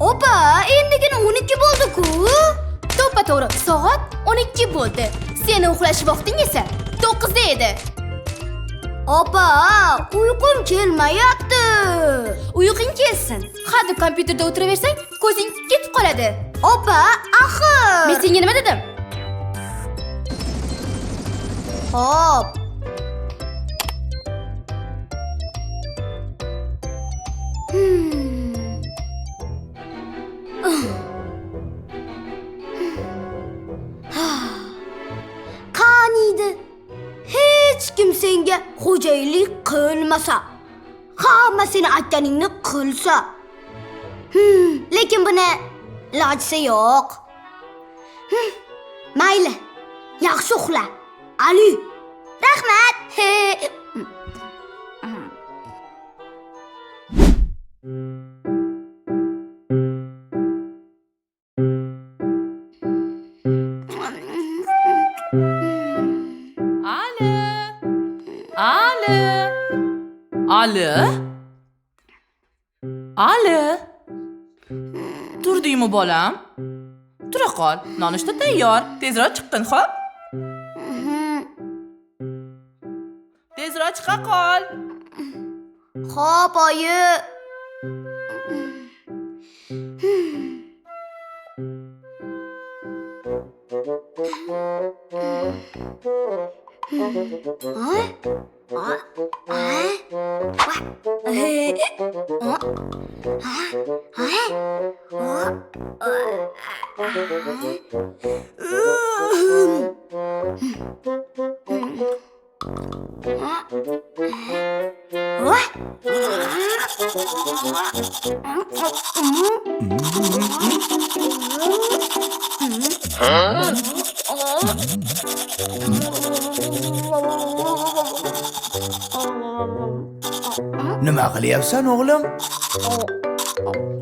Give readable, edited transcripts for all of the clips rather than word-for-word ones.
Opa, endigina 12 bo'ldi-ku. To'ppa-to'g'ri, soat 12 bo'ldi. Seni uxlash vaqting esa 9 da edi. Opa, uyqum kelmayapti. Uyqing kelsin. Hadeb kompyuterda o'tiraversang, ko'zing ketib qoladi. Opa, axir. Men senga nima dedim? Xo'p. Qaniydi? Hech kim senga xo'jayinlik qilmasa, hamma seni aytganingni qilsa. Lekin buni ilojisi yo'q. Mayli, yaxshi uxla. Ali. Rahmat. Ali? Turdingmi bolam? Tura qol. Nonushta tayyor. Tezroq chiqqin, xo'p? Tezroq chiqa qol. Xo'p, oyi. Nima qilyapsan o'g'lim?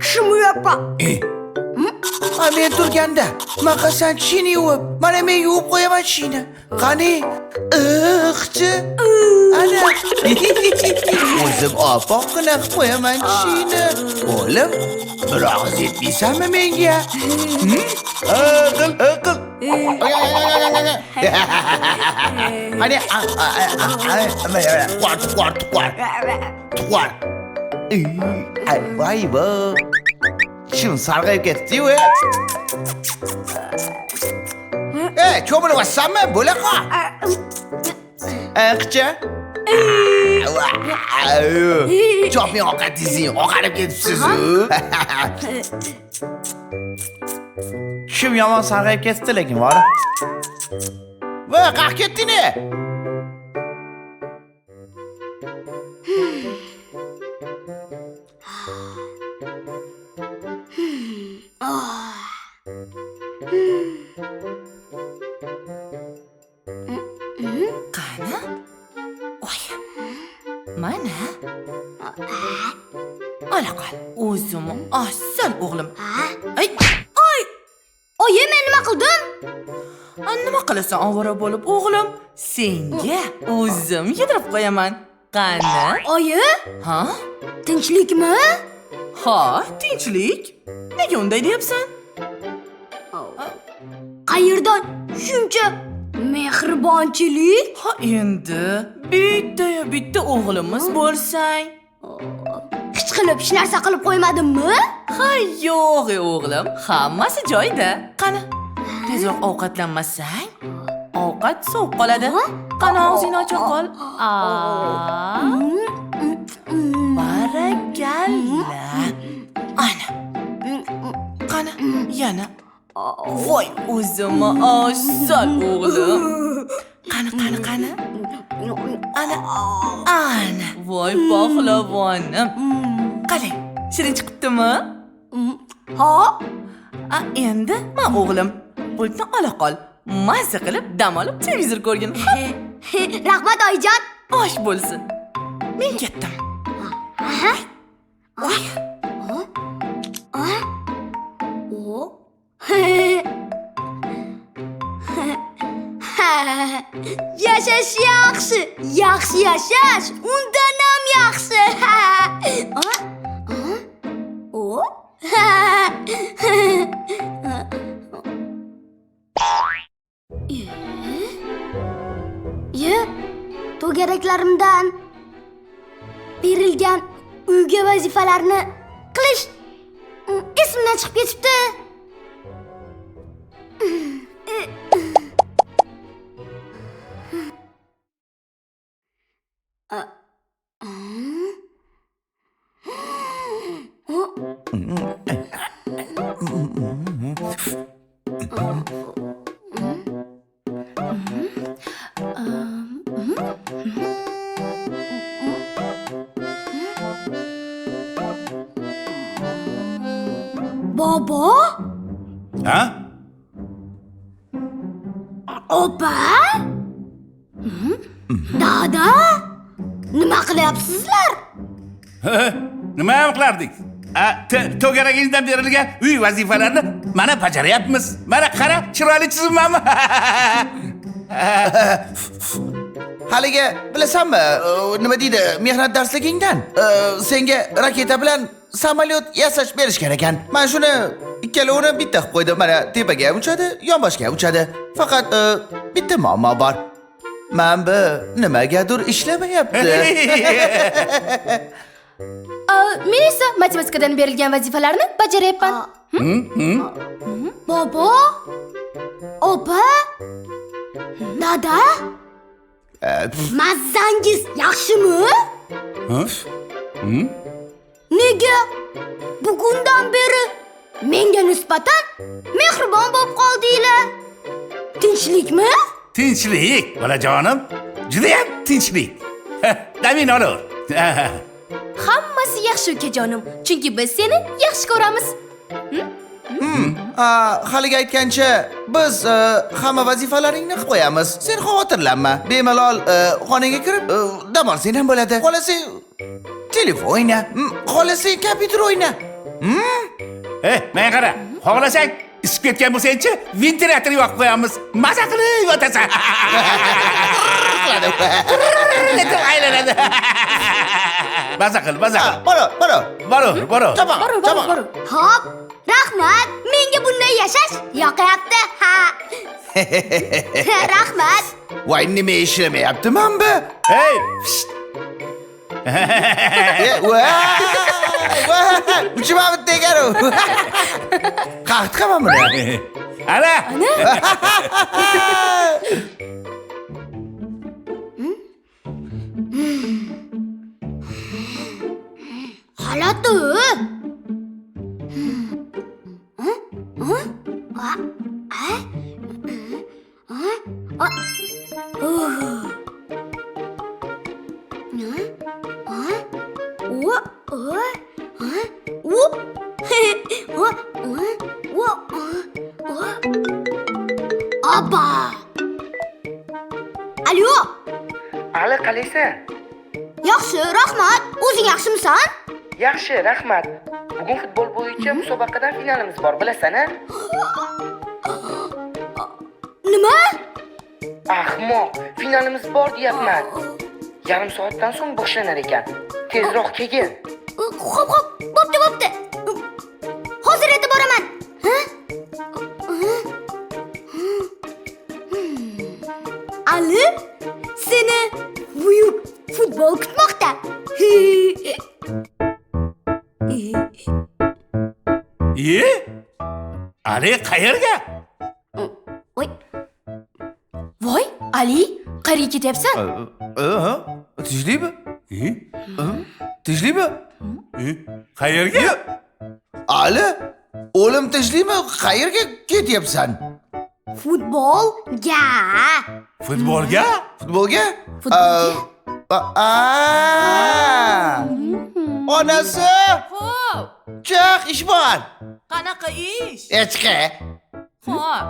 Shimuyapman. Men turganda maqasan tishini yuvib, mana men yuvib qo'yaman tishini. Qani? Iqchi. Ana. O'zim opoqqina qilib qo'yaman tishini. O'g'lim, bir og'iz yetmaysanmi menga? Iqil. Qani? Tuqar. Voy bo. Tishim sarg'ayib ketdi-yu. Cho'milyapsanmi? Bo'la qol. Iqchi. Choping ovqatingizni oqarib ketibsiz-ku. Tishim yomon sarg'ayib ketdi lekin bora. Va, qaq ketding-ni? Qani? Voy. Mana. Ola qol. O'zim asal o'g'lim. Ay. Oyi, men nima qildim? Nima qilasan ovora bo'lib o'g'lim? Senga o'zim yedirib qo'yaman. Qani? Oyi? Ha? Tinchlikmi? Ha, tinchlik. Nega unday deyapsan? Qayerdan shuncha mehribonchilik? Ha, endi bitta o'g'limiz bo'lsang. Hech hech narsa qilib qo'ymadimmi? Ha, yo'q o'g'lim, hammasi joyida. Qani, tezroq ovqatlanmasang, ovqat sovib qoladi. Qani og'zingni ocha qol. Barakalla. Ana. Qani, yana. Voy, o'zimni asal o'g'lim. Qani. Ana. Voy, pahlovonim. Qalay, shirin chiqibdimi? Ha? Endi men o'g'lim, pultni ola qol. Mazza qilib dam olib televizor ko'rgin. Rahmat oyijon. Osh bo'lsin. Men ketdim. Yashash yaxshi. Yaxshi yashash. Undan ham yaxshi. Ye, to'garaklarimdan berilgan uyga vazifalarni qilish esimdan chiqib ketibdi. Bobo? Ha? Opa? Dada? Nima qilyapsizlar? Nima ham qilardik? To'garagingizdan berilgan uy vazifalarini mana bajaryapmiz. Mana qara, chiroyli chizibmanmi? Haligi bilasanmi, nima deydi, mehnat darsligingdan senga raketa bilan samolyot yasash berishgan ekan. Men shuni ikkalovini bitta qilib qo'ydim. Mana tepaga ham uchadi, yonboshga ham uchadi. Faqat bitta muammo bor. Men bu nimagadir ishlamayapti. Men esa matematikadan berilgan vazifalarni bajaryapman. Bobo? Opa? Dada? Mazzangiz yaxshimi? Nega bugundan beri menga nisbatan mehribon bo'lib qoldinglar? Tinchlikmi? Tinchlik, bolajonim. Juda ham tinchlik. Damin olur. Hammasi yaxshi ukajonim, chunki biz seni yaxshi ko'ramiz. Haligi aytgancha biz hamma vazifalaringni qilib qo'yamiz. Sen xavotirlanma. Bemalol xonangga kirib dam olsang ham bo'ladi. Xohlasang telefon o'yna, xohlasang kompyuter o'yna. Men qara, xohlasang isib ketgan bo'lsang-chi, ventilyator yoqib qo'yamiz. Maza qilib yotasan. Aylanadi. Maza qil. Boro. Chopon. Hop, rahmat. Menga bunday yashash yoqayapti. Ha. Rahmat. Voy, nima ishlamayapti men bu? Hey! Uchima bitta ekan-ku. Qaqt qilman buni. Ana! G'alati. Abba. Alo. Ali, qalaysan? Yaxshi, rahmat. O'zing yaxshimisan? Yaxshi, rahmat. Bugun futbol bo'yicha musobaqadan finalimiz bor, bilasan-a? Nima? Ahmoq, finalimiz bor deyapman. Yarim soatdan so'ng boshlanar ekan. Tezroq kelgin. Xo'p, bo'pti. Hozir yetib boraman. Ali, seni buyuk futbol kutmoqda. Ali qayerga? Voy, Ali, qayerga ketyapsan? Tinchlikmi? Tinchlikmi? Qayerga? Ali, o'lim tinchlikmi? Qayerga ketyapsan? Futbolga. Futbolga? Futbolga? Onasi! Xo'p, Chiq, ish bor. qanaqa ish? Echki. Xo'p.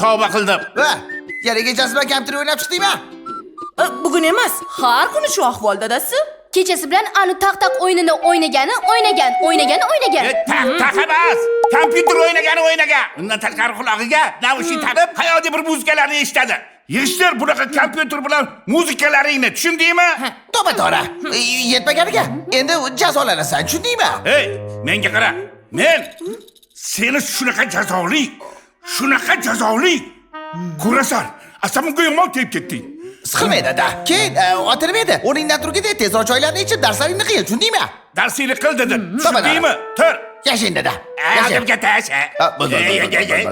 tavba qildim. Va, yana kechasi bilan kompyuter o'ynab chiqdingmi? Bugun emas, har kuni shu ahvol dadasi. Kechasi bilan anu taq o'yinini o'ynagan. Tak emas. Kompyuter o'ynagan. Undan tashqari qulog'iga naushnik taqib, hayotiy bir muzikalarni eshitadi. Yig'ishtir bunaqa kompyuter bilan muzikalaringni, tushundingmi? To'g'ri. Yetmaganiga endi jazolanasan, tushundingmi? Hey, menga qara. Men seni shunaqa jazoli. Ko'rasan, asamga yomon tegib ketding. Siqilmay dada. Keyin o'tirmaydi. O'rningdan turganda tezroq choylarni ichib darslaringni qil, tushundingmi? Darsingni qil dedim. Tushundingmi? Tur. Yashang dada. Adamga tasha.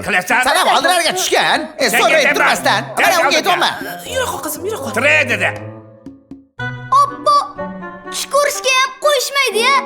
Qilasan. Sanam oldilariga tushgan. So'rayib turmasdan. Mana unga aytmayman. Yura qol qizim, yura qol. Tre dedi. Tush ko'rishga ham qo'yishmaydi-ya.